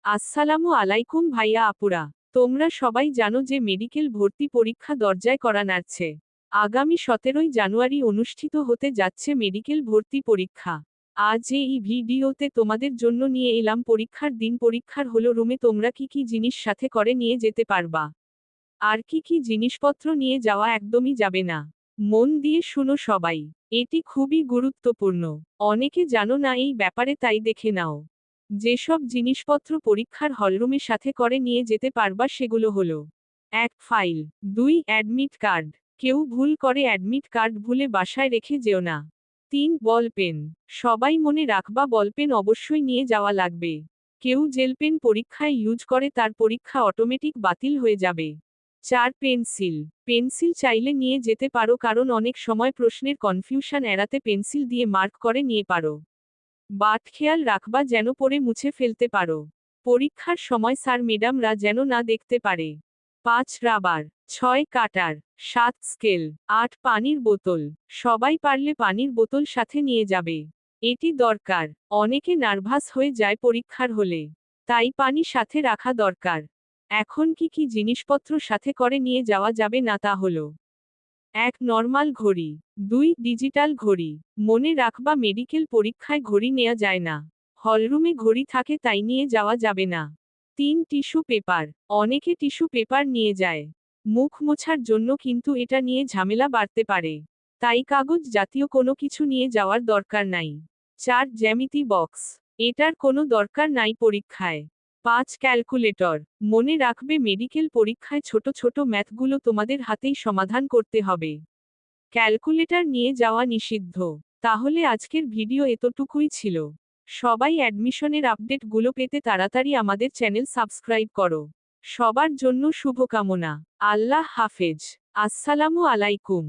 আসসালামু আলাইকুম ভাইয়া আপুরা। তোমরা সবাই জানো যে মেডিকেল ভর্তি পরীক্ষা দরজায় করা নাড়ছে। আগামী 17ই জানুয়ারি অনুষ্ঠিত হতে যাচ্ছে মেডিকেল ভর্তি পরীক্ষা। আজ এই ভিডিওতে তোমাদের জন্য নিয়ে এলাম পরীক্ষার দিন, পরীক্ষার হলো রুমে তোমরা কি কি জিনিস সাথে করে নিয়ে যেতে পারবা, আর কি কি জিনিসপত্র নিয়ে যাওয়া একদমই যাবে না। মন দিয়ে শুনো সবাই, এটি খুবই গুরুত্বপূর্ণ। অনেকে জানো না এই ব্যাপারে, তাই দেখে নাও। যেসব জিনিসপত্র পরীক্ষার হলরুমে সাথে করে নিয়ে যেতে পারবা সেগুলো হলো: 1 ফাইল, 2 অ্যাডমিট কার্ড, কেউ ভুল করে অ্যাডমিট কার্ড ভুলে বাসায় রেখে যেও না। 3 বল পেন, সবাই মনে রাখবা বল পেন অবশ্যই নিয়ে যাওয়া লাগবে। কেউ জেল পেন পরীক্ষায় ইউজ করে তার পরীক্ষা অটোমেটিক বাতিল হয়ে যাবে। 4 পেন্সিল, পেন্সিল চাইলে নিয়ে যেতে পারো, কারণ অনেক সময় প্রশ্নের কনফিউশন এড়াতে পেন্সিল দিয়ে মার্ক করে নিয়ে পারো। বাট খেয়াল রাখবা যেন পড়ে মুছে ফেলতে পারো, পরীক্ষার সময় স্যার ম্যাডামরা যেন না দেখতে পারে। 5 রাবার, 6 কাটার, 7 স্কেল, 8 পানির বোতল, সবাই পারলে পানির বোতল সাথে নিয়ে যাবে। এটি দরকার, অনেকে নার্ভাস হয়ে যায় পরীক্ষার হলে, তাই পানি সাথে রাখা দরকার। এখন কি কি জিনিসপত্র সাথে করে নিয়ে যাওয়া যাবে না তা হলো: 1 নর্মাল ঘড়ি, 2 ডিজিটাল ঘড়ি, মনে রাখবা মেডিকেল পরীক্ষায় ঘড়ি নেওয়া যায় না। হলরুমে ঘড়ি থাকে তাই নিয়ে যাওয়া যাবে না। 3 টিস্যু পেপার, অনেকে টিস্যু পেপার নিয়ে যায় মুখ মোছার জন্য, কিন্তু এটা নিয়ে ঝামেলা বাড়তে পারে, তাই কাগজ জাতীয় কোনো কিছু নিয়ে যাওয়ার দরকার নাই। 4 জ্যামিতি বক্স, এটার কোনো দরকার নাই পরীক্ষায়। 5 ক্যালকুলেটর, মনে রাখবে মেডিকেল পরীক্ষায় ছোট ছোট ম্যাথগুলো তোমাদের হাতেই সমাধান করতে হবে, ক্যালকুলেটর নিয়ে যাওয়া নিষিদ্ধ। তাহলে আজকের ভিডিও এতটুকুই ছিল। সবাই অ্যাডমিশনের আপডেটগুলো পেতে তাড়াতাড়ি আমাদের চ্যানেল সাবস্ক্রাইব করো। সবার জন্য শুভকামনা। আল্লাহ হাফেজ। আসসালামু আলাইকুম।